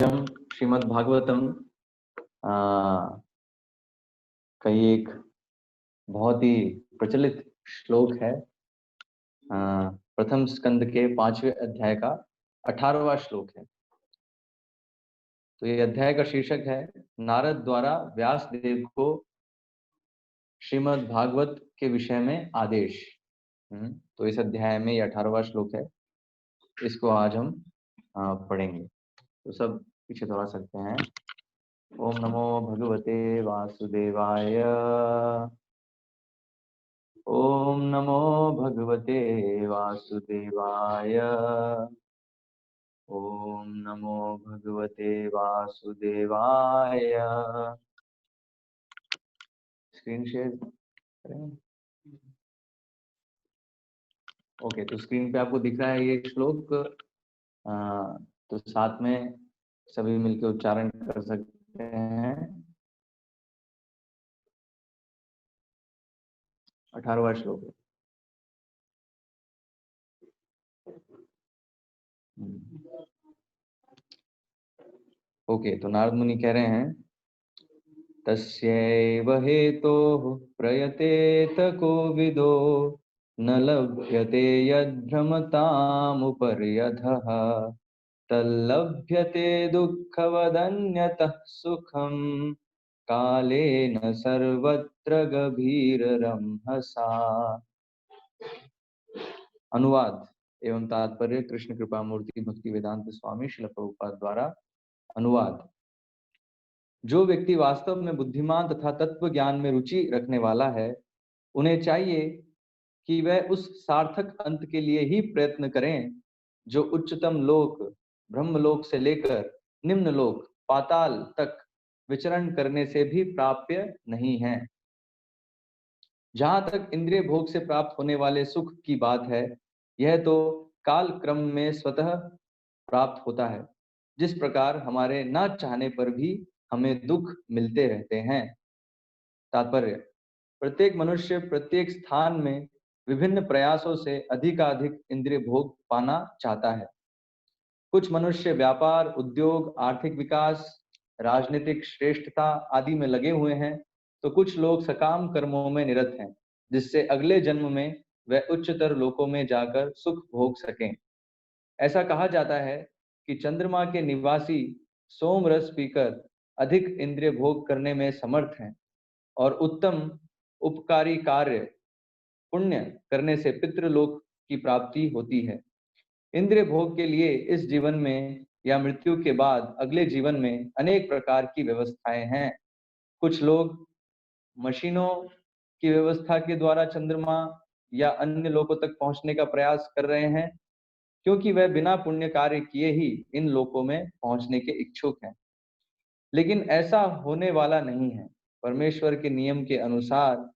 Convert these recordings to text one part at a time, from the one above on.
हम श्रीमद् भागवतम का ये एक बहुत ही प्रचलित श्लोक है। प्रथम स्कंद के 5वें अध्याय का 18वां श्लोक है। तो ये अध्याय का शीर्षक है नारद द्वारा व्यास देव को श्रीमद् भागवत के विषय में आदेश। तो इस अध्याय में ये 18वां श्लोक है। इसको आज हम पढ़ेंगे। तो सब पीछे थोड़ा सकते हैं। ओम नमो भगवते वासुदेवाय। ओम नमो भगवते वासुदेवाय। ओम नमो भगवते वासुदेवाय। स्क्रीन शेयर करें। ओके, तो स्क्रीन पे आपको दिख रहा है ये श्लोक। तो साथ में सभी मिलकर उच्चारण कर सकते हैं। 18वां श्लोक है। ओके, तो नारद मुनि कह रहे हैं तस्यैव हेतोः प्रयतेत कोविदो न लभ्यते यद्भ्रमतामुपर्यधः तल्लभ्यते दुःखवदन्यतः सुखं कालेन सर्वत्र गभीररंहसा। अनुवाद एवं तात्पर्य कृष्ण कृपा मूर्ति भक्ति वेदांत स्वामी श्रील प्रभुपाद द्वारा अनुवाद। जो व्यक्ति वास्तव में बुद्धिमान तथा तत्व ज्ञान में रुचि रखने वाला है, उन्हें चाहिए कि वह उस सार्थक अंत के लिए ही प्रयत्न करें जो उच्चतम लोक ब्रह्मलोक से लेकर निम्न लोक पाताल तक विचरण करने से भी प्राप्य नहीं है। जहां तक इंद्रिय भोग से प्राप्त होने वाले सुख की बात है, यह तो काल क्रम में स्वतः प्राप्त होता है, जिस प्रकार हमारे न चाहने पर भी हमें दुख मिलते रहते हैं। तात्पर्य, प्रत्येक मनुष्य प्रत्येक स्थान में विभिन्न प्रयासों से अधिकाधिक इंद्रिय भोग पाना चाहता है। कुछ मनुष्य व्यापार, उद्योग, आर्थिक विकास, राजनीतिक श्रेष्ठता आदि में लगे हुए हैं, तो कुछ लोग सकाम कर्मों में निरत हैं, जिससे अगले जन्म में वह उच्चतर लोकों में जाकर सुख भोग सकें। ऐसा कहा जाता है कि चंद्रमा के निवासी सोम रस पीकर अधिक इंद्रिय भोग करने में समर्थ हैं और उत्तम उपकारी कार्य पुण्य करने से पितृलोक की प्राप्ति होती है। इंद्रिय भोग के लिए इस जीवन में या मृत्यु के बाद अगले जीवन में अनेक प्रकार की व्यवस्थाएं हैं। कुछ लोग मशीनों की व्यवस्था के द्वारा चंद्रमा या अन्य लोकों तक पहुंचने का प्रयास कर रहे हैं, क्योंकि वह बिना पुण्य कार्य किए ही इन लोकों में पहुंचने के इच्छुक हैं। लेकिन ऐसा होने वाला नहीं है। परमेश्वर के नियम के अनुसार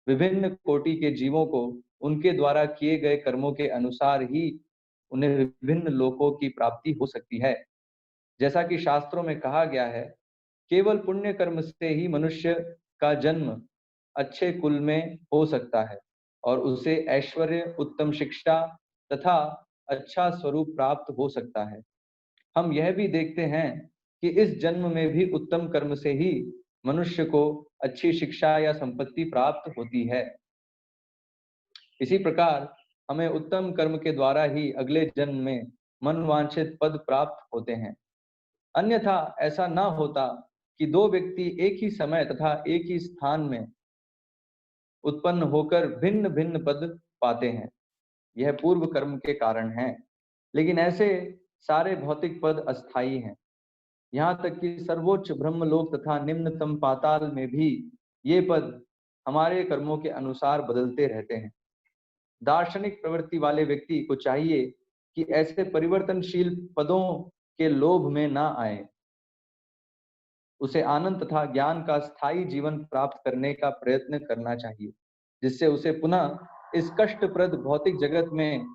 विभिन्न कोटि के जीवों को उनके द्वारा किए गए कर्मों के अनुसार ही उन्हें विभिन्न लोकों की प्राप्ति हो सकती है। जैसा कि शास्त्रों में कहा गया है, केवल पुण्य कर्म से ही मनुष्य का जन्म अच्छे कुल में हो सकता है और उसे ऐश्वर्य, उत्तम शिक्षा तथा अच्छा स्वरूप प्राप्त हो सकता है। हम यह भी देखते हैं कि इस जन्म में भी उत्तम कर्म से ही मनुष्य को अच्छी शिक्षा या संपत्ति प्राप्त होती है। इसी प्रकार हमें उत्तम कर्म के द्वारा ही अगले जन्म में मनवांछित पद प्राप्त होते हैं। अन्यथा ऐसा न होता कि दो व्यक्ति एक ही समय तथा एक ही स्थान में उत्पन्न होकर भिन्न भिन्न पद पाते हैं। यह पूर्व कर्म के कारण है। लेकिन ऐसे सारे भौतिक पद अस्थायी हैं। यहाँ तक कि सर्वोच्च ब्रह्मलोक तथा निम्नतम पाताल में भी ये पद हमारे कर्मों के अनुसार बदलते रहते हैं। दार्शनिक प्रवृत्ति वाले व्यक्ति को चाहिए कि ऐसे परिवर्तनशील पदों के लोभ में ना आए। उसे आनंद तथा ज्ञान का स्थायी जीवन प्राप्त करने का प्रयत्न करना चाहिए, जिससे उसे पुनः इस कष्टप्रद भौतिक जगत में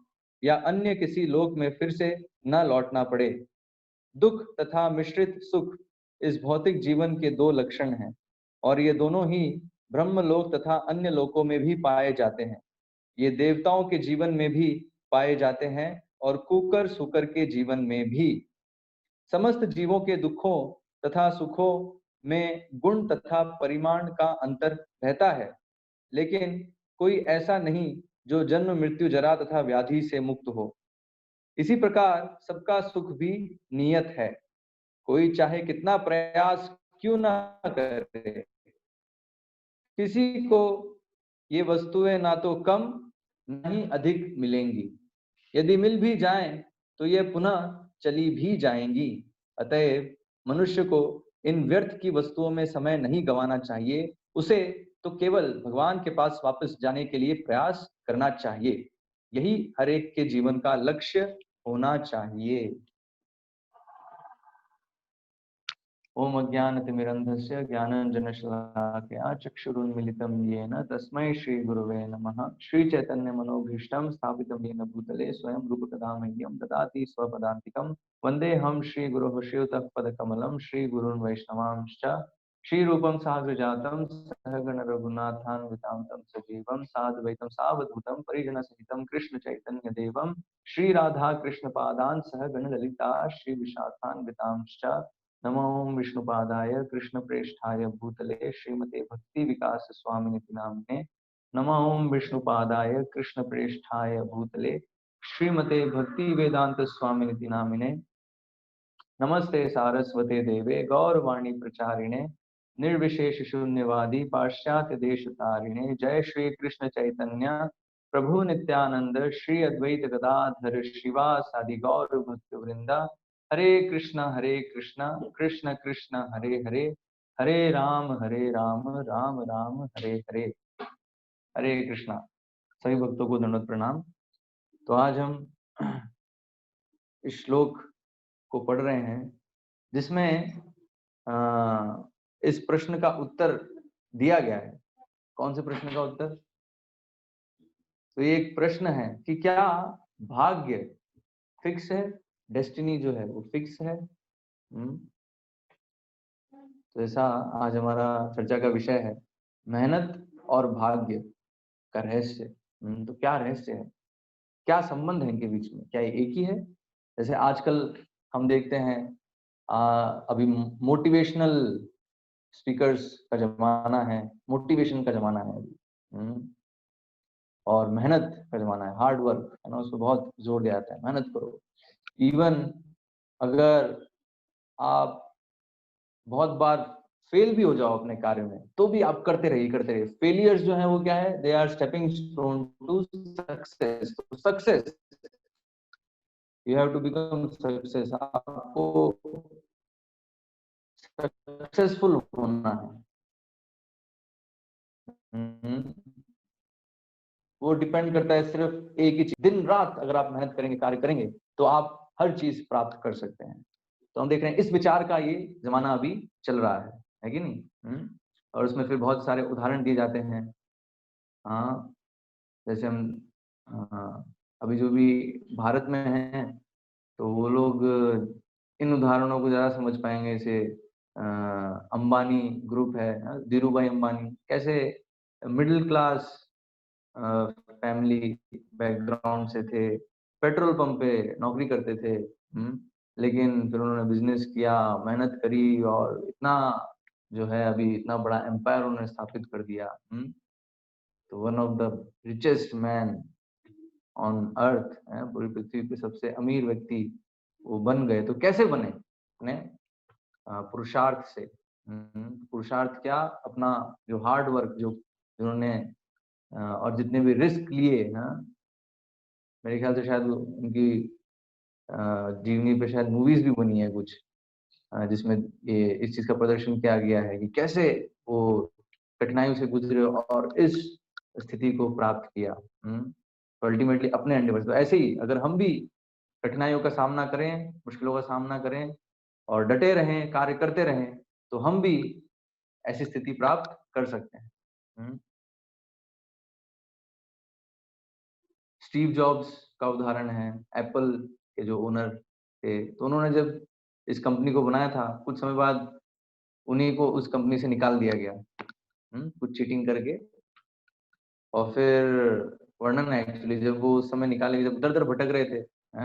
या अन्य किसी लोक में फिर से न लौटना पड़े। दुख तथा मिश्रित सुख इस भौतिक जीवन के दो लक्षण हैं और ये दोनों ही ब्रह्मलोक तथा अन्य लोकों में भी पाए जाते हैं। ये देवताओं के जीवन में भी पाए जाते हैं और कुकर सुकर के जीवन में भी। समस्त जीवों के दुखों तथा सुखों में गुण तथा परिमाण का अंतर रहता है, लेकिन कोई ऐसा नहीं जो जन्म मृत्यु जरा तथा व्याधि से मुक्त हो। इसी प्रकार सबका सुख भी नियत है, कोई चाहे कितना प्रयास क्यों ना करे, किसी को ये वस्तुएं ना तो कम ना ही अधिक मिलेंगी। यदि मिल भी जाएं तो ये पुनः चली भी जाएंगी। अतएव मनुष्य को इन व्यर्थ की वस्तुओं में समय नहीं गंवाना चाहिए, उसे तो केवल भगवान के पास वापस जाने के लिए प्रयास करना चाहिए। यही हर एक के जीवन का लक्ष्य होना चाहिए। ओम अज्ञानतिमिरन्धस्य ज्ञानाञ्जनशलाकया चक्षुरुन्मिलितं येन तस्मै श्रीगुरवे नमः। श्रीचैतन्यमनोभीष्टं स्थापितं येन भूतले स्वयं रूपकदा मह्यं ददाति स्वपदान्तिकं। वन्देऽहं श्रीगुरोः श्रीयुतः पदकमलं श्रीगुरून् वैष्णवांश्च श्रीरूपं साग्रजातं सहगण रघुनाथान्वितां तं सजीवं साद्वैतं सावधूतं परिजनसहितं कृष्णचैतन्यदेवं श्रीराधा कृष्णपादान् सहगण ललिता श्रीविशाखान्वितांश्च। नमो विष्णुपादाय कृष्णप्रेष्ठाय भूतले श्रीमते भक्ति विकास स्वामिनिति नामिने। नमो विष्णुपादाय कृष्णप्रेष्ठाय भूतले श्रीमते भक्ति वेदांत स्वामिनिति नामिने। नमस्ते सारस्वते देवे गौरवाणी प्रचारिणे निर्विशेष शून्यवादी पाश्चात्य देश तारिणे। जय श्री कृष्ण चैतन्य प्रभु नित्यानंद श्री अद्वैत गदाधर श्रीवासादि गौर भक्त वृंदा। हरे कृष्ण कृष्ण कृष्ण हरे हरे, हरे राम राम राम हरे हरे। हरे कृष्णा। सभी भक्तों को दंडवत प्रणाम। तो आज हम इस श्लोक को पढ़ रहे हैं जिसमें इस प्रश्न का उत्तर दिया गया है। कौन से प्रश्न का उत्तर? तो ये एक प्रश्न है कि क्या भाग्य फिक्स है, डेस्टिनी जो है वो फिक्स है। तो ऐसा आज हमारा चर्चा का विषय है, मेहनत और भाग्य का रहस्य। तो क्या रहस्य है, क्या संबंध है इनके बीच में, क्या ये एक ही है? जैसे आजकल हम देखते हैं अभी मोटिवेशनल स्पीकर्स का जमाना है, मोटिवेशन का जमाना है अभी। और मेहनत का जमाना है, हार्ड वर्क है ना, उसको बहुत जोर दिया जाता है, मेहनत करो। इवन अगर आप बहुत बार फेल भी हो जाओ अपने कार्य में तो भी आप करते रहिए। फेलियर्स जो है वो क्या है, they are stepping stone to success. Success, you have to become success. आपको सक्सेसफुल होना है। वो डिपेंड करता है सिर्फ एक ही चीज, दिन रात अगर आप मेहनत करेंगे, कार्य करेंगे तो आप हर चीज प्राप्त कर सकते हैं। तो हम देख रहे हैं इस विचार का ये जमाना अभी चल रहा है कि नहीं? और उसमें फिर बहुत सारे उदाहरण दिए जाते हैं। हाँ, जैसे हम अभी जो भी भारत में हैं तो वो लोग इन उदाहरणों को ज्यादा समझ पाएंगे। जैसे अंबानी ग्रुप है, धीरू भाई अंबानी कैसे मिडिल क्लास फैमिली बैकग्राउंड से थे, पेट्रोल पंप पे नौकरी करते थे। लेकिन फिर उन्होंने बिजनेस किया, मेहनत करी और इतना जो है अभी इतना बड़ा एम्पायर उन्होंने स्थापित कर दिया। तो one of the richest man on earth है, पूरी पृथ्वी पे सबसे अमीर व्यक्ति वो बन गए। तो कैसे बने? अपने पुरुषार्थ से। पुरुषार्थ क्या, अपना जो हार्ड वर्क जो जिन्होंने और जितने भी रिस्क लिए ना, मेरे ख्याल से शायद उनकी जीवनी पे शायद मूवीज भी बनी है कुछ, जिसमें ये इस चीज का प्रदर्शन किया गया है कि कैसे वो कठिनाइयों से गुजरे और इस स्थिति को प्राप्त किया। तो अल्टीमेटली अपने एंडेवर्स। तो ऐसे ही अगर हम भी कठिनाइयों का सामना करें, मुश्किलों का सामना करें और डटे रहें, कार्य करते रहें, तो हम भी ऐसी स्थिति प्राप्त कर सकते हैं। स्टीव जॉब्स का उदाहरण है, एप्पल के जो ओनर थे। तो उन्होंने जब इस कंपनी को बनाया था, कुछ समय बाद उन्हीं को उस कंपनी से निकाल दिया गया, कुछ चीटिंग करके। और फिर वर्णन है एक्चुअली, जब वो उस समय निकाले, जब दर दर भटक रहे थे,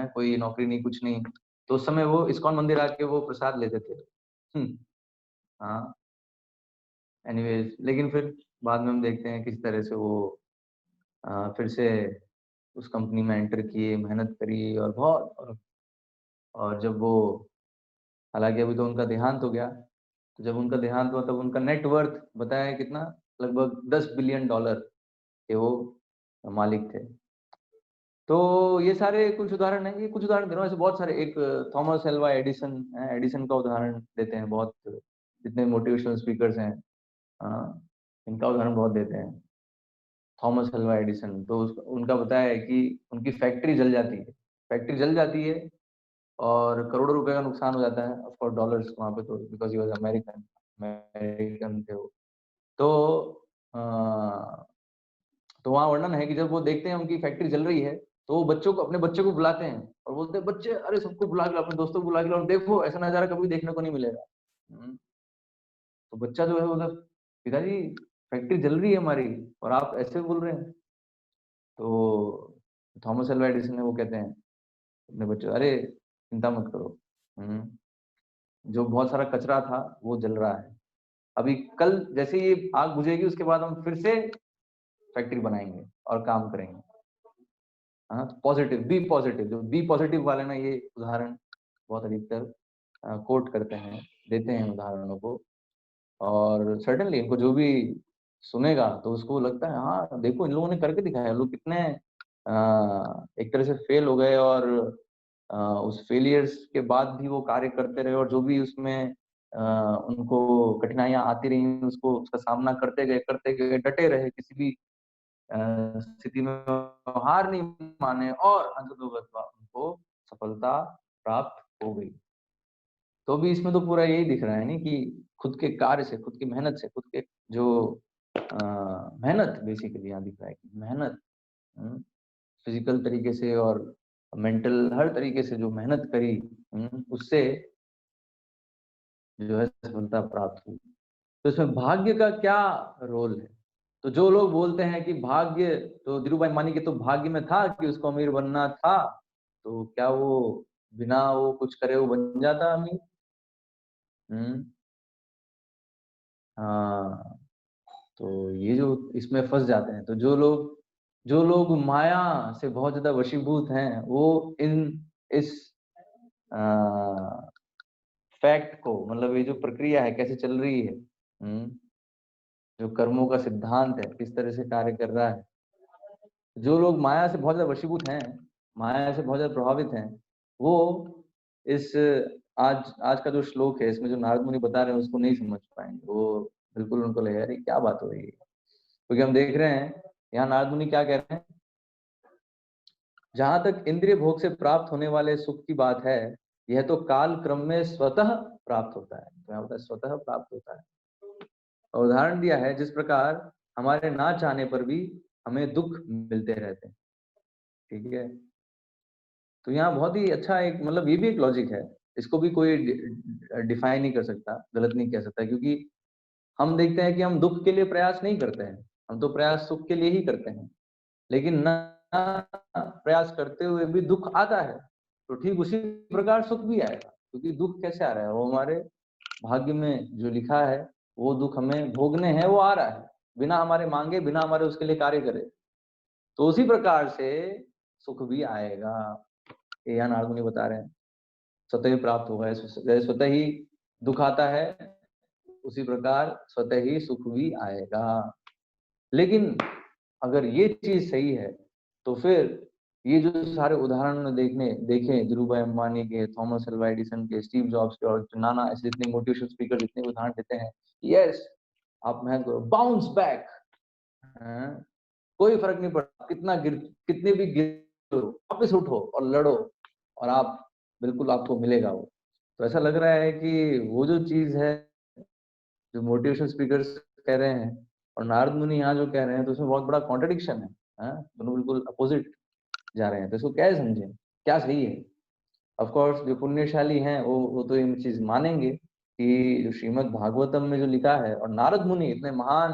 कोई नौकरी नहीं, कुछ नहीं, तो उस समय वो इस्कॉन मंदिर आके वो प्रसाद लेते थे। हाँ, एनीवेज, लेकिन फिर बाद में हम देखते हैं किस तरह से वो फिर से उस कंपनी में एंटर किए, मेहनत करी और बहुत और जब वो, हालांकि अभी तो उनका देहांत हो गया, तो जब उनका देहांत हुआ तब उनका नेट वर्थ बताया कितना, लगभग $10 बिलियन के वो मालिक थे। तो ये सारे कुछ उदाहरण हैं, ये कुछ उदाहरण दे रहा हूँ, ऐसे बहुत सारे। एक थॉमस एल्वा एडिसन है, एडिसन का उदाहरण देते हैं बहुत, जितने मोटिवेशनल स्पीकर्स हैं इनका उदाहरण बहुत देते हैं। थॉमस एल्वा एडिसन, तो उनका बताया है कि उनकी फैक्ट्री जल जाती है, फैक्ट्री जल जाती है और करोड़ों रुपए का नुकसान हो जाता है, ऑफ कोर्स डॉलर्स वहां पे, तो because he was American, American थे वो। तो तो वहाँ वर्णन है कि जब वो देखते हैं उनकी फैक्ट्री जल रही है, तो वो बच्चों को, अपने बच्चे को बुलाते हैं और बोलते हैं, बच्चे अरे सबको बुला के लाओ, अपने दोस्तों को बुला के लाओ, और देखो ऐसा नजारा कभी देखने को नहीं मिलेगा। तो बच्चा जो है बोला, पिताजी फैक्ट्री जल रही है हमारी और आप ऐसे बोल रहे हैं। तो थॉमस एल्वा एडिसन ने, वो कहते हैं अपने बच्चों, अरे चिंता मत करो, जो बहुत सारा कचरा था वो जल रहा है, अभी कल जैसे ये आग बुझेगी उसके बाद हम फिर से फैक्ट्री बनाएंगे और काम करेंगे। हाँ, पॉजिटिव, बी पॉजिटिव, जो बी पॉजिटिव वाले ना, ये उदाहरण बहुत अधिकतर कोट करते हैं, देते हैं उदाहरणों को। और सर्टेनली इनको जो भी सुनेगा तो उसको लगता है, हाँ देखो इन लोगों ने करके दिखाया, लोग कितने एक तरह से फेल हो गए और उस फेलियर्स के बाद भी वो कार्य करते रहे, और जो भी उसमें उनको कठिनाइयां आती रही उसको, उसका सामना करते गए, डटे रहे, किसी भी स्थिति में हार नहीं माने, और अंततोगत्वा उनको सफलता प्राप्त हो गई। तो भी इसमें तो पूरा यही दिख रहा है नहीं कि खुद के कार्य से, खुद की मेहनत से, खुद के जो मेहनत बेसिकली यहाँ दिख रहा है कि मेहनत, फिजिकल तरीके से और मेंटल हर तरीके से जो मेहनत करी, उससे जो है सफलता प्राप्त हुई। तो इसमें भाग्य का क्या रोल है? तो जो लोग बोलते हैं कि भाग्य, तो धीरूभाई मानी के तो भाग्य में था कि उसको अमीर बनना था, तो क्या वो बिना वो कुछ करे वो बन जाता अमीर? हम्म हाँ, तो ये जो इसमें फंस जाते हैं, तो जो लोग माया से बहुत ज्यादा वशीभूत हैं, वो इन इस फैक्ट को, मतलब ये जो प्रक्रिया है कैसे चल रही है, जो कर्मों का सिद्धांत है किस तरह से कार्य कर रहा है, जो लोग माया से बहुत ज्यादा वशीभूत हैं, माया से बहुत ज्यादा प्रभावित हैं, वो इस आज का जो श्लोक है इसमें जो नारद मुनि बता रहे हैं उसको नहीं समझ पाएंगे। वो बिल्कुल उनको लगेगा अरे क्या बात हो रही है, क्योंकि हम देख रहे हैं यहाँ नारद मुनि क्या कह रहे हैं, जहां तक इंद्रिय भोग से प्राप्त होने वाले सुख की बात है, यह तो काल क्रम में स्वतः प्राप्त होता है। तो यहाँ होता है स्वतः प्राप्त होता है, और उदाहरण दिया है जिस प्रकार हमारे ना चाहने पर भी हमें दुख मिलते रहते हैं। ठीक है, तो यहाँ बहुत ही अच्छा एक, मतलब ये भी एक लॉजिक है, इसको भी कोई डिफाइन नहीं कर सकता, गलत नहीं कह सकता, क्योंकि हम देखते हैं कि हम दुख के लिए प्रयास नहीं करते हैं, हम तो प्रयास सुख के लिए ही करते हैं, लेकिन ना प्रयास करते हुए भी दुख आता है, तो ठीक उसी प्रकार सुख भी आएगा, क्योंकि दुख कैसे आ रहा है, वो हमारे भाग्य में जो लिखा है वो दुख हमें भोगने हैं, वो आ रहा है बिना हमारे मांगे, बिना हमारे उसके लिए कार्य करे। तो उसी प्रकार से सुख भी आएगा, ये यहाँ नारद मुनि बता रहे हैं, स्वतः ही प्राप्त होगा, स्वतः ही दुख आता है, उसी प्रकार स्वतः ही सुख भी आएगा। लेकिन अगर ये चीज सही है, तो फिर ये जो सारे उदाहरण देखें धीरूभाई अंबानी के, थॉमस एल्वा एडिसन के, स्टीव जॉब्स के, और नाना ऐसे जितने मोटिवेशनल स्पीकर जितने उदाहरण देते हैं, यस आप मेहनत करो, बाउंस बैक, कोई फर्क नहीं पड़ता कितने भी गिरो, वापस उठो और लड़ो, और आप बिल्कुल आपको मिलेगा वो। तो ऐसा लग रहा है कि वो जो चीज है जो मोटिवेशनल स्पीकर्स कह रहे हैं और नारद मुनि यहाँ जो कह रहे हैं, तो उसमें बहुत बड़ा कॉन्ट्रडिक्शन है, दोनों बिल्कुल अपोजिट जा रहे हैं। तो इसको क्या समझें, क्या सही है? ऑफ कोर्स जो पुण्यशाली हैं वो तो ये चीज मानेंगे कि जो श्रीमद् भागवतम में जो लिखा है, और नारद मुनि इतने महान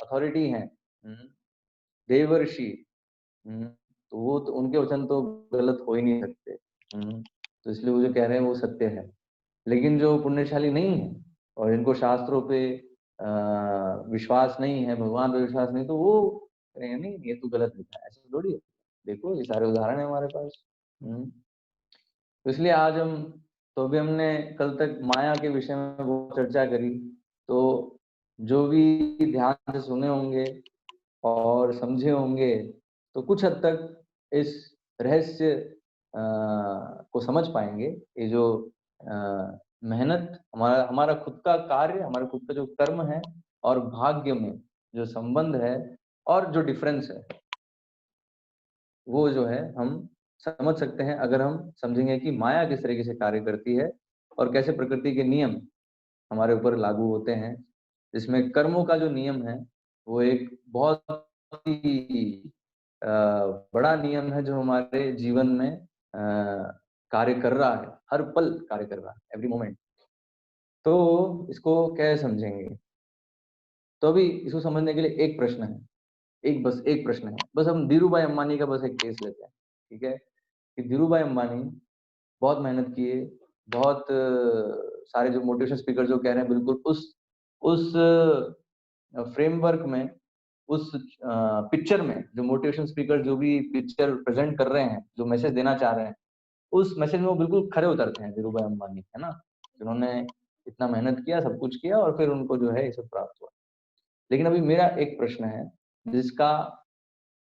अथॉरिटी हैं, देवर्षि, तो वो तो उनके वचन तो गलत हो ही नहीं सकते। तो इसलिए वो जो कह रहे हैं वो सत्य है। लेकिन जो पुण्यशाली नहीं है और इनको शास्त्रों पे विश्वास नहीं है, भगवान पे विश्वास नहीं, तो वो कहेंगे नहीं ये तो गलत लिखा है, ऐसा थोड़ी है। देखो ये सारे उदाहरण है हमारे पास। तो इसलिए आज हम, तो अभी हमने कल तक माया के विषय में बहुत चर्चा करी। तो जो भी ध्यान से सुने होंगे और समझे होंगे तो कुछ हद तक इस रहस्य को समझ पाएंगे। ये जो मेहनत, हमारा हमारा खुद का कार्य, हमारा खुद का जो कर्म है और भाग्य में जो संबंध है और जो डिफरेंस है, वो जो है हम समझ सकते हैं अगर हम समझेंगे कि माया किस तरीके से कार्य करती है और कैसे प्रकृति के नियम हमारे ऊपर लागू होते हैं। जिसमें कर्मों का जो नियम है वो एक बहुत ही बड़ा नियम है जो हमारे जीवन में कार्य कर रहा है, हर पल कार्य कर रहा है, एवरी मोमेंट। तो इसको कैसे समझेंगे? तो अभी इसको समझने के लिए एक प्रश्न है, बस एक प्रश्न है। बस हम धीरू भाई अंबानी का बस एक केस लेते हैं, ठीक है? कि धीरू भाई अंबानी बहुत मेहनत किए, बहुत सारे जो मोटिवेशन स्पीकर जो कह रहे हैं बिल्कुल उस फ्रेमवर्क में, उस पिक्चर में, जो मोटिवेशन स्पीकर जो भी पिक्चर प्रेजेंट कर रहे हैं, जो मैसेज देना चाह रहे हैं, उस मैसेज में वो बिल्कुल खरे उतरते हैं धीरू भाई अंबानी, है ना? जिन्होंने इतना मेहनत किया, सब कुछ किया और फिर उनको जो है ये सब प्राप्त हुआ। लेकिन अभी मेरा एक प्रश्न है जिसका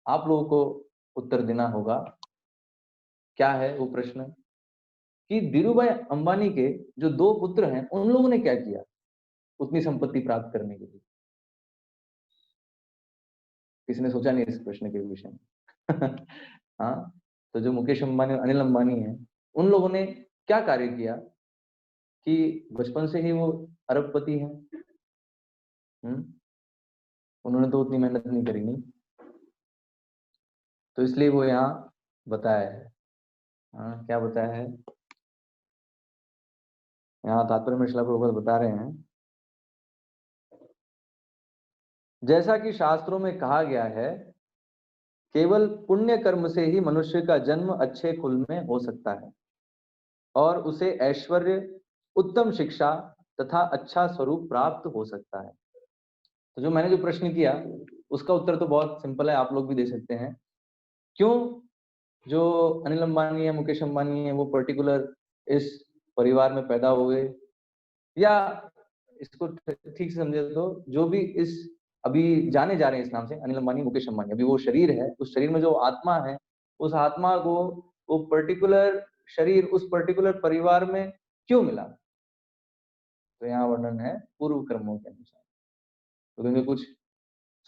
आप लोगों को उत्तर देना होगा। क्या है वो प्रश्न? कि धीरूभाई अंबानी के जो 2 पुत्र हैं, उन लोगों ने क्या किया उतनी संपत्ति प्राप्त करने के लिए? किसी ने सोचा नहीं इस प्रश्न के विषय में? हाँ, तो जो मुकेश अंबानी और अनिल अंबानी हैं, उन लोगों ने क्या कार्य किया कि बचपन से ही वो अरबपति हैं? हुँ? उन्होंने तो उतनी मेहनत नहीं करी नहीं, तो इसलिए वो यहाँ बताया है। हाँ, क्या बताया है? यहाँ तात्पर्य में श्रील प्रभुपाद बता रहे हैं, जैसा कि शास्त्रों में कहा गया है, केवल पुण्य कर्म से ही मनुष्य का जन्म अच्छे कुल में हो सकता है और उसे ऐश्वर्य, उत्तम शिक्षा तथा अच्छा स्वरूप प्राप्त हो सकता है। तो जो मैंने जो प्रश्न किया उसका उत्तर तो बहुत सिंपल है, आप लोग भी दे सकते हैं। क्यों जो अनिल अंबानी है, मुकेश अंबानी है, वो पर्टिकुलर इस परिवार में पैदा हुए? या इसको ठीक से समझे तो जो भी इस अभी जाने जा रहे हैं इस नाम से, अनिल अंबानी, मुकेश अंबानी, अभी वो शरीर है, उस शरीर में जो आत्मा है, उस आत्मा को वो पर्टिकुलर शरीर उस पर्टिकुलर परिवार में क्यों मिला? तो यहाँ वर्णन है पूर्व कर्मों के अनुसार। तो क्योंकि कुछ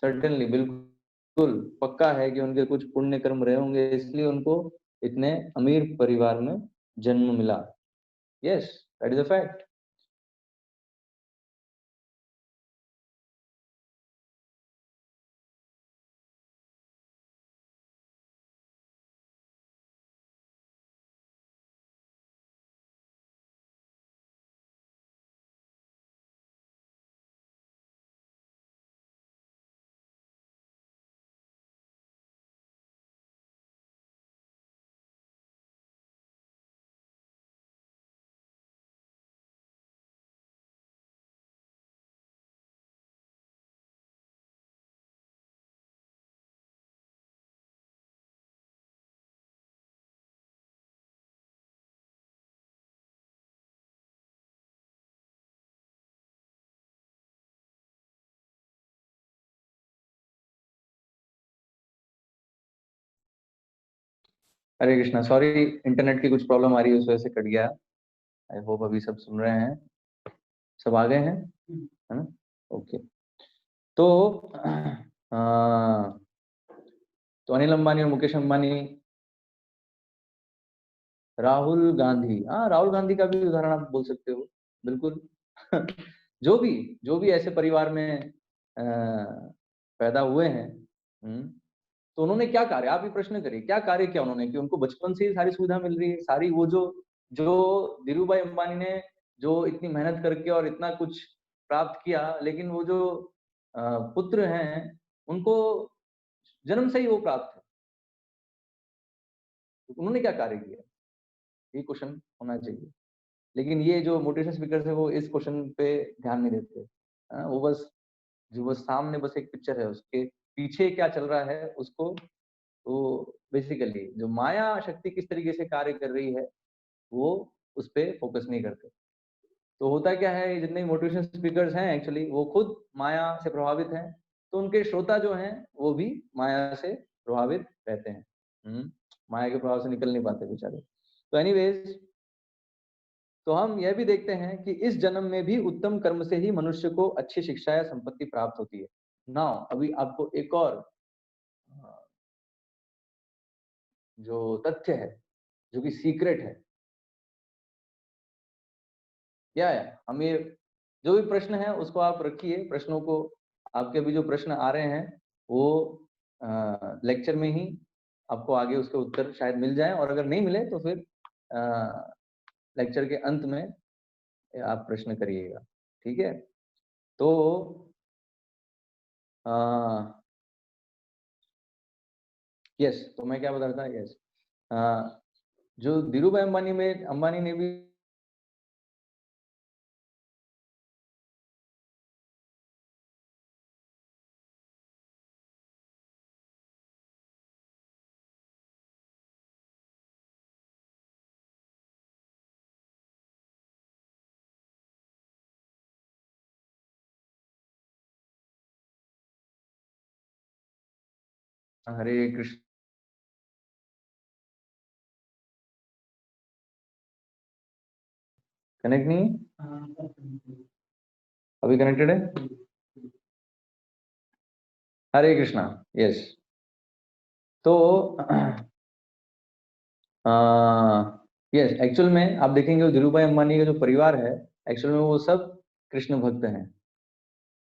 सर्टेनली बिल्कुल पक्का है कि उनके कुछ पुण्य कर्म रहे होंगे, इसलिए उनको इतने अमीर परिवार में जन्म मिला। Yes, that is a fact. Hare Krishna, sorry internet की कुछ प्रॉब्लम आ रही है, उस वजह से कट गया। आई होप अभी सब सुन रहे हैं, सब आ गए हैं, है ना? ओके। तो तो अनिल अंबानी और मुकेश अंबानी, राहुल गांधी, हाँ राहुल गांधी का भी उदाहरण आप बोल सकते हो, बिल्कुल। जो भी ऐसे परिवार में पैदा हुए हैं, तो उन्होंने क्या कार्य, आप भी प्रश्न करिए, क्या कार्य किया उन्होंने कि उनको बचपन से ही सारी सुविधा मिल रही है, सारी वो जो जो धीरू भाई अंबानी ने जो इतनी मेहनत करके और इतना कुछ प्राप्त किया, लेकिन वो जो पुत्र हैं उनको जन्म से ही वो प्राप्त है। तो उन्होंने क्या कार्य किया? ये क्वेश्चन होना चाहिए। लेकिन ये जो मोटिवेशन स्पीकर है वो इस क्वेश्चन पे ध्यान नहीं देते। वो बस जो बस सामने बस एक पिक्चर है, उसके पीछे क्या चल रहा है उसको, तो बेसिकली जो माया शक्ति किस तरीके से कार्य कर रही है वो उस पे फोकस नहीं करते। तो होता क्या है, ये जितने मोटिवेशन स्पीकर्स हैं एक्चुअली वो खुद माया से प्रभावित हैं, तो उनके श्रोता जो हैं वो भी माया से प्रभावित रहते हैं। माया के प्रभाव से निकल नहीं पाते बेचारे। तो एनीवेज, तो हम यह भी देखते हैं कि इस जन्म में भी उत्तम कर्म से ही मनुष्य को अच्छी शिक्षा या संपत्ति प्राप्त होती है। नाउ अभी आपको एक और जो तथ्य है, जो कि सीक्रेट है, क्या है, हम ये जो भी प्रश्न है उसको आप रखिए, प्रश्नों को, आपके अभी जो प्रश्न आ रहे हैं वो लेक्चर में ही आपको आगे उसके उत्तर शायद मिल जाए, और अगर नहीं मिले तो फिर लेक्चर के अंत में आप प्रश्न करिएगा, ठीक है। तो यस, तो मैं क्या बता रहा था, यस, जो धीरू भाई अंबानी ने भी हरे कृष्ण, कनेक्ट नहीं है? अभी कनेक्टेड है? हरे कृष्णा, यस। तो यस, एक्चुअल में आप देखेंगे धीरू भाई अंबानी का जो परिवार है, एक्चुअल में वो सब कृष्ण भक्त हैं।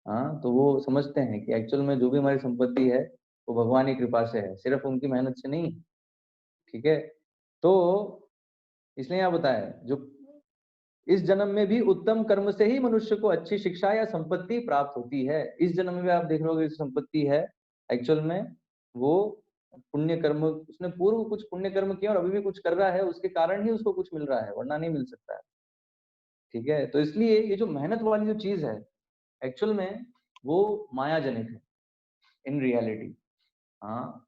हाँ, तो वो समझते हैं कि एक्चुअल में जो भी हमारी संपत्ति है वो भगवान की कृपा से है, सिर्फ उनकी मेहनत से नहीं, ठीक है। तो इसलिए यहाँ बताया जो इस जन्म में भी उत्तम कर्म से ही मनुष्य को अच्छी शिक्षा या संपत्ति प्राप्त होती है। इस जन्म में आप देख रहे हो संपत्ति है, एक्चुअल में वो पुण्य कर्म, उसने पूर्व कुछ पुण्य कर्म किया और अभी भी कुछ कर रहा है, उसके कारण ही उसको कुछ मिल रहा है, वरना नहीं मिल सकता है, ठीक है। तो इसलिए ये जो मेहनत वाली जो चीज है एक्चुअल में वो मायाजनित है इन रियलिटी। हाँ,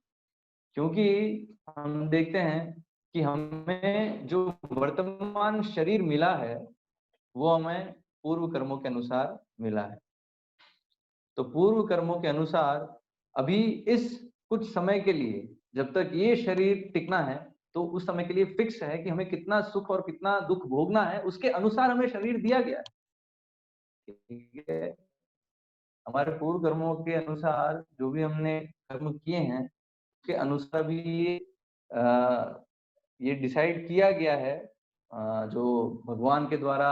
क्योंकि हम देखते हैं कि हमें जो वर्तमान शरीर मिला है वो हमें पूर्व कर्मों के अनुसार मिला है। तो पूर्व कर्मों के अनुसार अभी इस कुछ समय के लिए, जब तक ये शरीर टिकना है, तो उस समय के लिए फिक्स है कि हमें कितना सुख और कितना दुख भोगना है, उसके अनुसार हमें शरीर दिया गया है, ठीक है। हमारे पूर्व कर्मों के अनुसार जो भी हमने कर्म किए हैं उसके अनुसार भी ये डिसाइड किया गया है, जो भगवान के द्वारा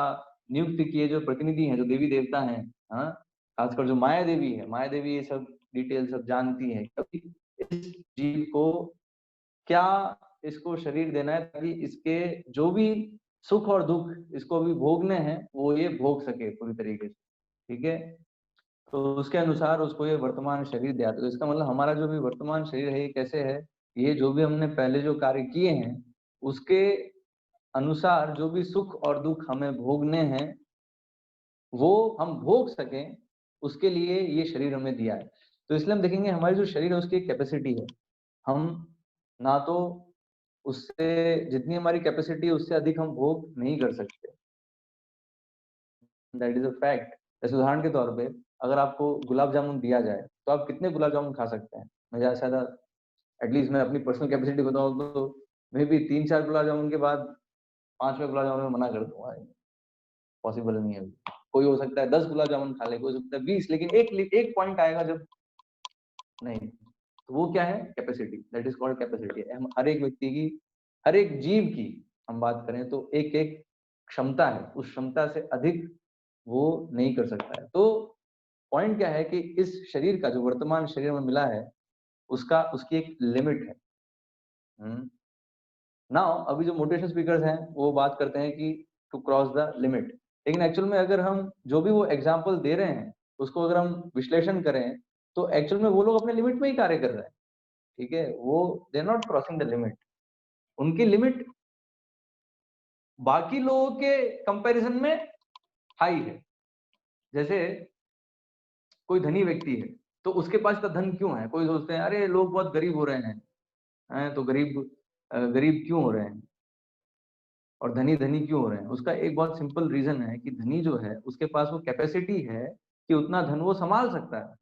नियुक्त किए जो प्रतिनिधि हैं, जो देवी देवता हैं, हाँ, खासकर जो माया देवी है, माया देवी ये सब डिटेल सब जानती है कभी इस जीव को क्या इसको शरीर देना है, ताकि इसके जो भी सुख और दुख इसको भी भोगने हैं वो ये भोग सके पूरी तरीके से, ठीक है। तो उसके अनुसार उसको ये वर्तमान शरीर दिया। तो इसका मतलब हमारा जो भी वर्तमान शरीर है ये कैसे है, ये जो भी हमने पहले जो कार्य किए हैं उसके अनुसार जो भी सुख और दुख हमें भोगने हैं वो हम भोग सकें, उसके लिए ये शरीर हमें दिया है। तो इसलिए हम देखेंगे हमारी जो शरीर है उसकी एक कैपेसिटी है, हम ना तो उससे जितनी हमारी कैपेसिटी है उससे अधिक हम भोग नहीं कर सकते, दैट इज अ फैक्ट। जैसे उदाहरण के तौर पे अगर आपको गुलाब जामुन दिया जाए तो आप कितने गुलाब जामुन खा सकते हैं? मैं ज़्यादा से ज़्यादा एटलीस्ट मैं अपनी पर्सनल कैपेसिटी बताऊँ तो मे बी 3-4 गुलाब जामुन के बाद 5वें गुलाब जामुन में मना कर दूँगा, पॉसिबल नहीं है। कोई हो सकता है 10 गुलाब जामुन खा ले, कोई हो सकता है 20, लेकिन एक पॉइंट आएगा जब नहीं, तो वो क्या है? Capacity, that is called capacity. हम हर एक व्यक्ति की, हर एक जीव की हम बात करें तो एक-एक क्षमता है, उस क्षमता से अधिक वो नहीं कर सकता है। तो पॉइंट क्या है कि इस शरीर का जो वर्तमान शरीर हमें मिला है, उसका उसकी एक लिमिट है। हुँ। नाउ अभी जो मोटिवेशन स्पीकर्स हैं, वो बात करते हैं कि टू क्रॉस द लिमिट। लेकिन एक्चुअल में अगर हम जो भी वो एग्ज़ाम्पल दे रहे हैं, उसको अगर हम विश्लेषण करें, तो एक्चुअल में वो लोग अपने लिमिट में ही कार्य कर रहे हैं, ठीक है? वो they are not crossing the limit. उनकी लिमिट बाकी लोगों के कंपैरिजन में हाई है। जैसे कोई धनी व्यक्ति है तो उसके पास इतना धन क्यों है? कोई सोचते हैं अरे लोग बहुत गरीब हो रहे हैं, तो गरीब क्यों हो रहे हैं और धनी धनी क्यों हो रहे हैं? उसका एक बहुत सिंपल रीजन है कि धनी जो है उसके पास वो कैपेसिटी है कि उतना धन वो संभाल सकता है,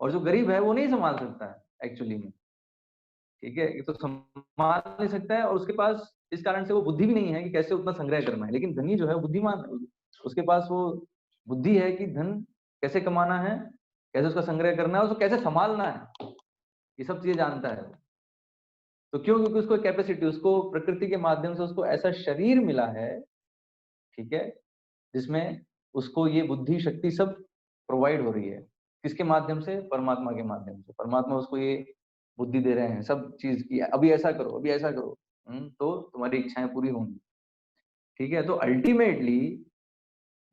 और जो गरीब है वो नहीं संभाल सकता है एक्चुअली में। ठीक है, ये तो संभाल नहीं सकता है और उसके पास इस कारण से वो बुद्धि भी नहीं है कि कैसे उतना संग्रह करना है। लेकिन धनी जो है वो बुद्धिमान है, उसके पास वो बुद्धि है कि धन कैसे कमाना है, कैसे उसका संग्रह करना है, उसको कैसे संभालना है, ये सब चीजें जानता है वो। तो क्यों? क्योंकि उसको कैपेसिटी, उसको प्रकृति के माध्यम से उसको ऐसा शरीर मिला है, ठीक है, जिसमें उसको ये बुद्धि शक्ति सब प्रोवाइड हो रही है। किसके माध्यम से? परमात्मा के माध्यम से। परमात्मा उसको ये बुद्धि दे रहे हैं सब चीज की, अभी ऐसा करो, अभी ऐसा करो, तो तुम्हारी इच्छाएं पूरी होंगी। ठीक है, तो अल्टीमेटली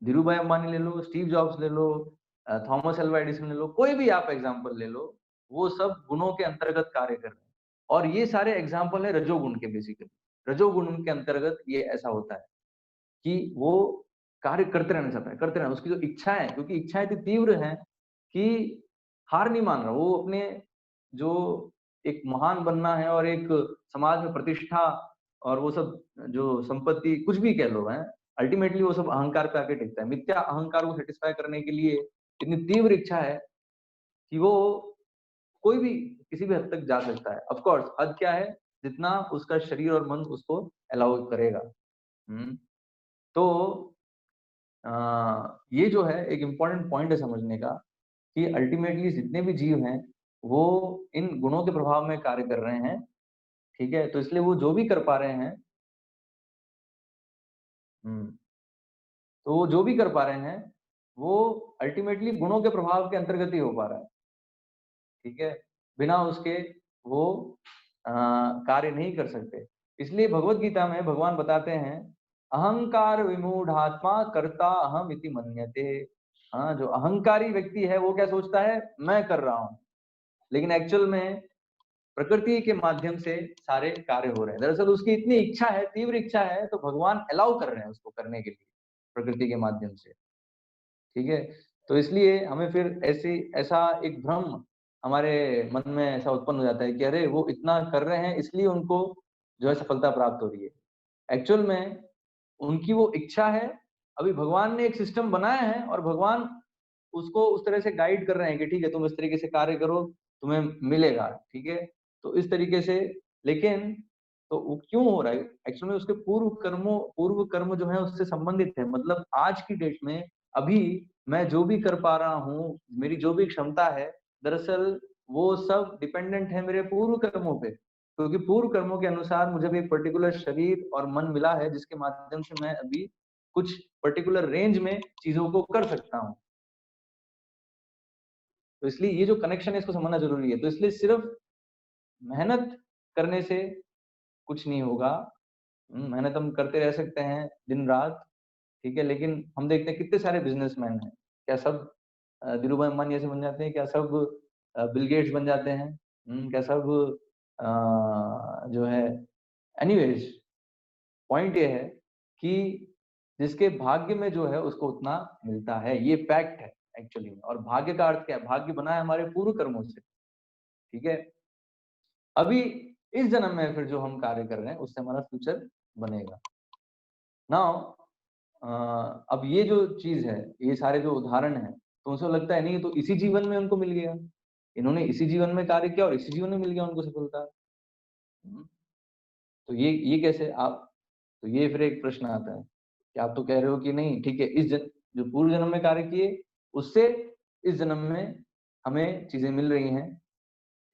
धीरूभाई अंबानी ले लो, स्टीव जॉब्स ले लो, थॉमस एल्वा एडिसन ले लो, कोई भी आप एग्जाम्पल ले लो, वो सब गुणों के अंतर्गत कार्य कर रहे हैं। और ये सारे एग्जाम्पल है रजोगुण के बेसिकली। रजोगुण के अंतर्गत ये ऐसा होता है कि वो कार्य करते रहना चाहता है, करते रहना, उसकी जो इच्छा है, क्योंकि इच्छाएं इतनी तीव्र हैं कि हार नहीं मान रहा वो अपने, जो एक महान बनना है और एक समाज में प्रतिष्ठा और वो सब, जो संपत्ति कुछ भी कह लो है, अल्टीमेटली वो सब अहंकार पे आके टिकता है। मिथ्या अहंकार को सेटिस्फाई करने के लिए इतनी तीव्र इच्छा है कि वो कोई भी किसी भी हद तक जा सकता है। ऑफ कोर्स हद क्या है? जितना उसका शरीर और मन उसको अलाउ करेगा। हम्म तो ये जो है एक इम्पोर्टेंट पॉइंट है समझने का, कि अल्टीमेटली जितने भी जीव हैं वो इन गुणों के प्रभाव में कार्य कर रहे हैं। ठीक है, तो इसलिए वो जो भी कर पा रहे हैं, हम्म, तो वो जो भी कर पा रहे हैं वो अल्टीमेटली गुणों के प्रभाव के अंतर्गत ही हो पा रहा है। ठीक है, बिना उसके वो कार्य नहीं कर सकते। इसलिए भगवत गीता में भगवान बताते हैं, अहंकार विमूढ़ात्मा कर्ता अहम इति मन्यते। हाँ, जो अहंकारी व्यक्ति है वो क्या सोचता है? मैं कर रहा हूँ। लेकिन एक्चुअल में प्रकृति के माध्यम से सारे कार्य हो रहे हैं। दरअसल उसकी इतनी इच्छा है, तीव्र इच्छा है, तो भगवान अलाउ कर रहे हैं उसको करने के लिए प्रकृति के माध्यम से। ठीक है, तो इसलिए हमें फिर ऐसा एक भ्रम हमारे मन में ऐसा उत्पन्न हो जाता है कि अरे वो इतना कर रहे हैं इसलिए उनको जो है सफलता प्राप्त हो रही है। एक्चुअल में उनकी वो इच्छा है। अभी भगवान ने एक सिस्टम बनाया है और भगवान उसको उस तरह से गाइड कर रहे हैं कि ठीक है तुम इस तरीके से कार्य करो, तुम्हें मिलेगा। ठीक है, तो इस तरीके से। लेकिन तो वो क्यों हो रहा है? एक्चुअली उसके पूर्व कर्म जो है उससे संबंधित है। मतलब आज की डेट में अभी मैं जो भी कर पा रहा हूँ, मेरी जो भी क्षमता है, दरअसल वो सब डिपेंडेंट है मेरे पूर्व कर्मों पे। क्योंकि पूर्व कर्मों के अनुसार मुझे भी एक पर्टिकुलर शरीर और मन मिला है, जिसके माध्यम से मैं अभी कुछ पर्टिकुलर रेंज में चीजों को कर सकता हूँ। तो इसलिए ये जो कनेक्शन है इसको समझना जरूरी है। तो इसलिए सिर्फ मेहनत करने से कुछ नहीं होगा। मेहनत हम करते रह सकते हैं दिन रात। ठीक है, लेकिन हम देखते हैं कितने सारे बिजनेसमैन हैं, क्या सब धीरूभाई अंबानी ऐसे बन जाते हैं? क्या सब बिल गेट्स बन जाते हैं? क्या सब जो है, एनीवेज, पॉइंट ये है कि जिसके भाग्य में जो है उसको उतना मिलता है, ये फैक्ट है एक्चुअली में। और भाग्य का अर्थ क्या है? भाग्य बना है हमारे पूर्व कर्मों से। ठीक है, अभी इस जन्म में फिर जो हम कार्य कर रहे हैं उससे हमारा फ्यूचर बनेगा। नाउ अब ये जो चीज है, ये सारे जो उदाहरण है, तो उनको लगता है नहीं तो इसी जीवन में उनको मिल गया, इन्होंने इसी जीवन में कार्य किया और इसी जीवन में मिल गया उनको सफलता। हम्म, तो ये कैसे आप? तो ये फिर एक प्रश्न आता है कि आप तो कह रहे हो कि नहीं ठीक है, जो पूर्व जन्म में कार्य किए उससे इस जन्म में हमें चीजें मिल रही हैं।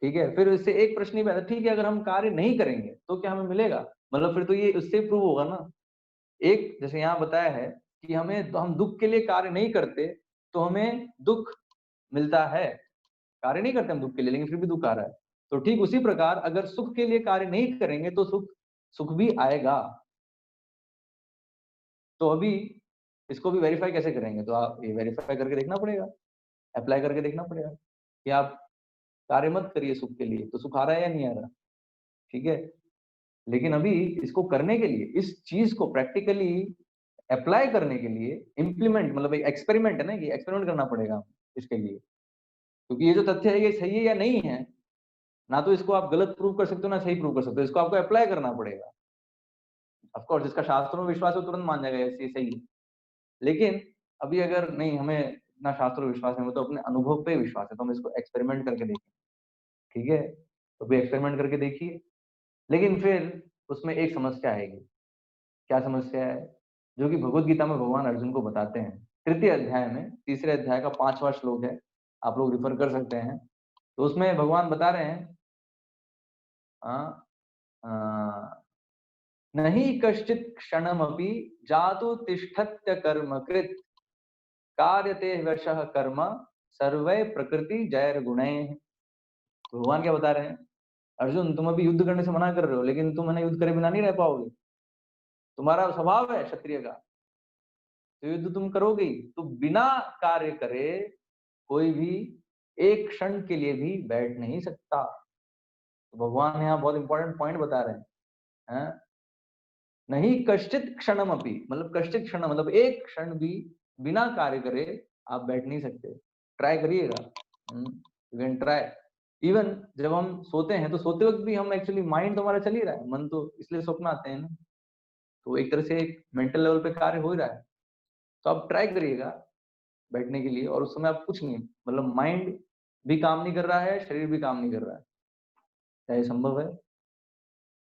ठीक है, फिर इससे एक प्रश्न ही पैदा, ठीक है अगर हम कार्य नहीं करेंगे तो क्या हमें मिलेगा? मतलब फिर तो ये उससे प्रूव होगा ना। एक जैसे यहाँ बताया है कि हमें तो हम दुख के लिए कार्य नहीं करते तो हमें दुख मिलता है। कार्य नहीं करते हम दुख के लिए, लेकिन फिर भी दुख आ रहा है। तो ठीक उसी प्रकार अगर सुख के लिए कार्य नहीं करेंगे तो सुख सुख भी आएगा। तो अभी इसको भी वेरीफाई कैसे करेंगे? तो आप ये वेरीफाई करके देखना पड़ेगा, अप्लाई करके देखना पड़ेगा कि आप कार्य मत करिए सुख के लिए, तो सुख आ रहा है या नहीं आ रहा। ठीक है, लेकिन अभी इसको करने के लिए, इस चीज को प्रैक्टिकली अप्लाई करने के लिए, इम्प्लीमेंट मतलब एक एक्सपेरिमेंट है ना, ये एक्सपेरिमेंट करना पड़ेगा इसके लिए, क्योंकि ये जो तथ्य है ये सही है या नहीं है, ना तो इसको आप गलत प्रूव कर सकते हो ना सही प्रूव कर सकते हो, इसको आपको अप्लाई करना पड़ेगा। ऑफ कोर्स जिसका शास्त्रों में विश्वास है वो तुरंत मान जाएगा ये सही है, लेकिन अभी अगर नहीं, हमें इतना शास्त्रों विश्वास है, तो अपने अनुभव पे विश्वास है, तो हम इसको एक्सपेरिमेंट करके देखें, ठीक है? तो भी एक्सपेरिमेंट करके देखिए, लेकिन फिर उसमें एक समस्या आएगी। क्या समस्या है? जो कि भगवत गीता में भगवान अर्जुन को बताते हैं, तृतीय अध्याय में, तीसरे अध्याय का 5वां श्लोक है, आप लोग रिफर कर सकते हैं। तो उसमें भगवान बता रहे हैं, नहीं कश्चित क्षणमपि जातु तिष्ठत्य कर्मकृत कार्यते वशः कर्म सर्वै प्रकृति जैर गुणे। तो भगवान क्या बता रहे हैं? अर्जुन, तुम अभी युद्ध करने से मना कर रहे हो, लेकिन तुम है ना युद्ध करे बिना नहीं रह पाओगे, तुम्हारा स्वभाव है क्षत्रिय का, तो युद्ध तुम करोगे ही। तो बिना कार्य करे कोई भी एक क्षण के लिए भी बैठ नहीं सकता। तो भगवान यहाँ बहुत इंपॉर्टेंट पॉइंट बता रहे हैं, नहीं कश्चित क्षणम अपि, मतलब कश्चित क्षण मतलब एक क्षण भी बिना कार्य करे आप बैठ नहीं सकते। ट्राई करिएगा, यू कैन ट्राई। इवन जब हम सोते हैं तो सोते वक्त भी हम एक्चुअली, माइंड तो हमारा चल ही रहा है, मन तो इसलिए स्वप्न आते हैं ना, तो एक तरह से एक मेंटल लेवल पे कार्य हो ही रहा है। तो आप ट्राई करिएगा बैठने के लिए, और उस समय आप कुछ नहीं, मतलब माइंड भी काम नहीं कर रहा है, शरीर भी काम नहीं कर रहा है, क्या ये संभव है?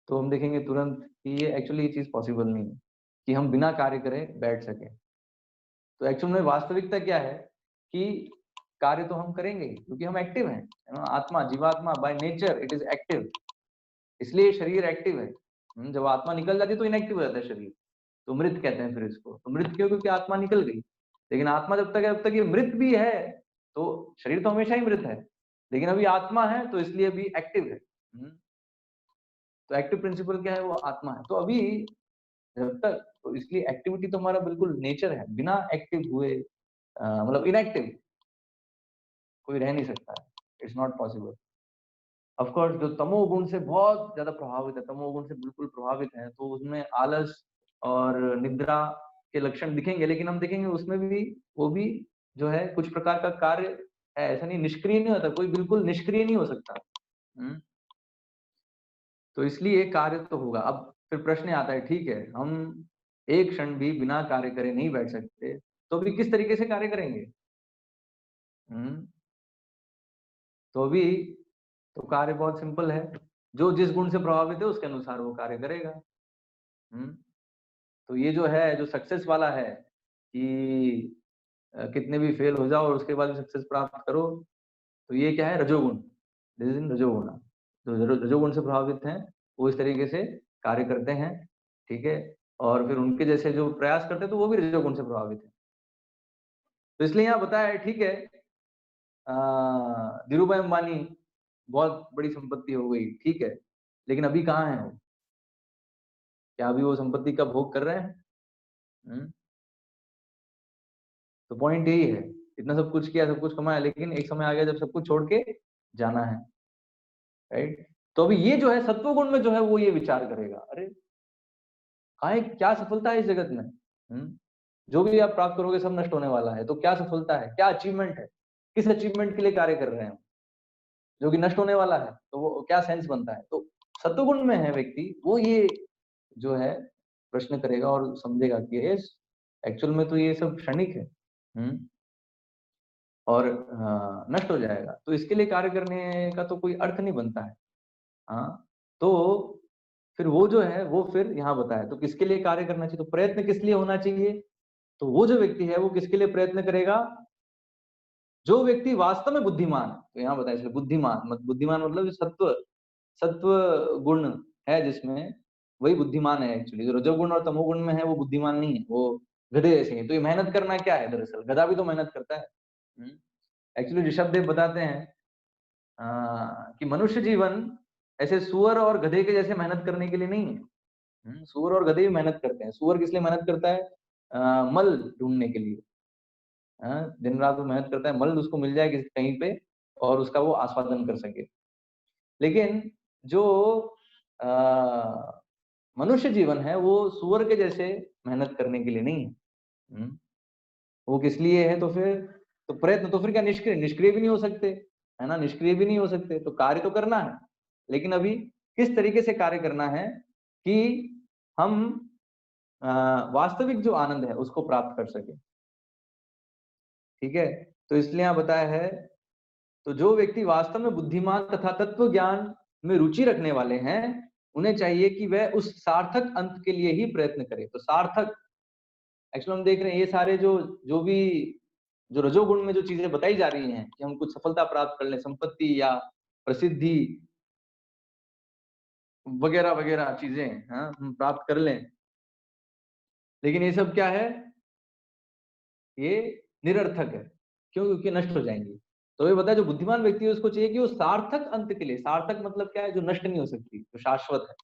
तो हम देखेंगे तुरंत कि ये एक्चुअली ये चीज पॉसिबल नहीं है कि हम बिना कार्य करे बैठ सके। तो एक्चुअल में वास्तविकता क्या है कि कार्य तो हम करेंगे ही, क्योंकि हम एक्टिव हैं, आत्मा, जीवात्मा by nature it is active, इसलिए शरीर एक्टिव है। जब आत्मा निकल जाती है तो इनएक्टिव हो जाता है शरीर, तो मृत कहते हैं फिर इसको। तो मृत क्यों? क्योंकि आत्मा निकल गई। लेकिन आत्मा जब तक है तब तक ये मृत भी है, तो शरीर तो हमेशा ही मृत है, लेकिन अभी आत्मा है तो इसलिए अभी एक्टिव है। तो एक्टिव प्रिंसिपल क्या है? वो आत्मा है। तो अभी जब तक, तो इसलिए एक्टिविटी तो हमारा बिल्कुल नेचर है, बिना एक्टिव हुए मतलब इनएक्टिव कोई रह नहीं सकता है, it's not possible. Of course जो तमोगुण से बहुत ज्यादा प्रभावित है, तमोगुण से बिल्कुल प्रभावित है, तो उसमें आलस और निद्रा के लक्षण दिखेंगे, लेकिन हम देखेंगे उसमें भी वो भी जो है कुछ प्रकार का कार्य है, ऐसा नहीं निष्क्रिय नहीं होता, कोई बिल्कुल निष्क्रिय नहीं हो सकता। तो इसलिए कार्य तो होगा। अब फिर प्रश्न आता है, ठीक है हम एक क्षण भी बिना कार्य करे नहीं बैठ सकते, तो अभी किस तरीके से कार्य करेंगे? हम्म तो अभी तो कार्य बहुत सिंपल है, जो जिस गुण से प्रभावित है उसके अनुसार वो कार्य करेगा। हम्म तो ये जो है, जो सक्सेस वाला है कि कितने भी फेल हो जाओ और उसके बाद सक्सेस प्राप्त करो, तो ये क्या है? रजोगुण, दिस इज रजोगुण। तो रजोगुण से प्रभावित हैं वो इस तरीके से कार्य करते हैं, ठीक है? और फिर उनके जैसे जो प्रयास करते हैं तो वो भी रजोगुण से प्रभावित है। तो इसलिए यहाँ बताया है, ठीक है धीरू भाई अंबानी बहुत बड़ी संपत्ति हो गई, ठीक है, लेकिन अभी कहाँ है वो? क्या अभी वो संपत्ति का भोग कर रहे हैं? हम्म? तो पॉइंट यही है, इतना सब कुछ किया, सब कुछ कमाया, लेकिन एक समय आ गया जब सब कुछ छोड़ के जाना है, राइट? तो अभी ये जो है सत्वगुण में जो है वो ये विचार करेगा, अरे काहे, क्या सफलता है इस जगत में? जो भी आप प्राप्त करोगे सब नष्ट होने वाला है, तो क्या सफलता है, क्या अचीवमेंट है, किस अचीवमेंट के लिए कार्य कर रहे हैं जो कि नष्ट होने वाला है? तो वो क्या सेंस बनता है? तो सत्वगुण में है व्यक्ति, वो ये जो है प्रश्न करेगा और समझेगा कि एक्चुअल में तो ये सब क्षणिक है, और नष्ट हो जाएगा, तो इसके लिए कार्य करने का तो कोई अर्थ नहीं बनता है। हाँ, तो फिर वो जो है वो फिर यहाँ बताया, तो किसके लिए कार्य करना चाहिए, तो प्रयत्न किस लिए होना चाहिए? तो वो जो व्यक्ति है वो किसके लिए प्रयत्न करेगा? जो व्यक्ति वास्तव में बुद्धिमान है। तो यहाँ बताया इसलिए बुद्धिमान, बुद्धिमान मतलब जो सत्व सत्व गुण है जिसमें, वही बुद्धिमान है एक्चुअली। जो रजोगुण और तमोगुण में है वो बुद्धिमान नहीं है, वो गधे जैसे हैं। तो ये मेहनत करना क्या है? दरअसल गधा भी तो मेहनत करता है। एक्चुअली ऋषभ देव बताते हैं कि मनुष्य जीवन ऐसे सुअर और गधे के जैसे मेहनत करने के लिए नहीं है। सुअर और गधे भी मेहनत करते हैं। सुअर किस लिए मेहनत करता है? मल ढूंढने के लिए। दिन रात वो मेहनत करता है, मल उसको मिल जाए कहीं पे और उसका वो आस्वादन कर सके। लेकिन जो मनुष्य जीवन है वो सूअर के जैसे मेहनत करने के लिए नहीं है। वो किस लिए है? तो फिर तो प्रयत्न तो फिर क्या निष्क्रिय निष्क्रिय भी नहीं हो सकते, है ना? निष्क्रिय भी नहीं हो सकते, तो कार्य तो करना है। लेकिन अभी किस तरीके से कार्य करना है कि हम वास्तविक जो आनंद है उसको प्राप्त कर सकें। ठीक है? तो इसलिए यहाँ बताया है, तो जो व्यक्ति वास्तव में बुद्धिमान तथा तत्व ज्ञान में रुचि रखने वाले हैं, उन्हें चाहिए कि वह उस सार्थक अंत के लिए ही प्रयत्न करें। तो सार्थक, एक्चुअली हम देख रहे हैं ये सारे जो भी जो रजोगुण में जो चीजें बताई जा रही हैं कि हम कुछ सफलता प्राप्त कर लें, संपत्ति या प्रसिद्धि वगैरह वगैरह चीजें, हाँ, हम प्राप्त कर लें, लेकिन ये सब क्या है? ये निरर्थक है। क्यों? क्योंकि नष्ट हो जाएंगी। तो ये बताया जो बुद्धिमान व्यक्ति है उसको चाहिए कि वो सार्थक अंत के लिए, सार्थक मतलब क्या है? जो नष्ट नहीं हो सकती, जो शाश्वत है,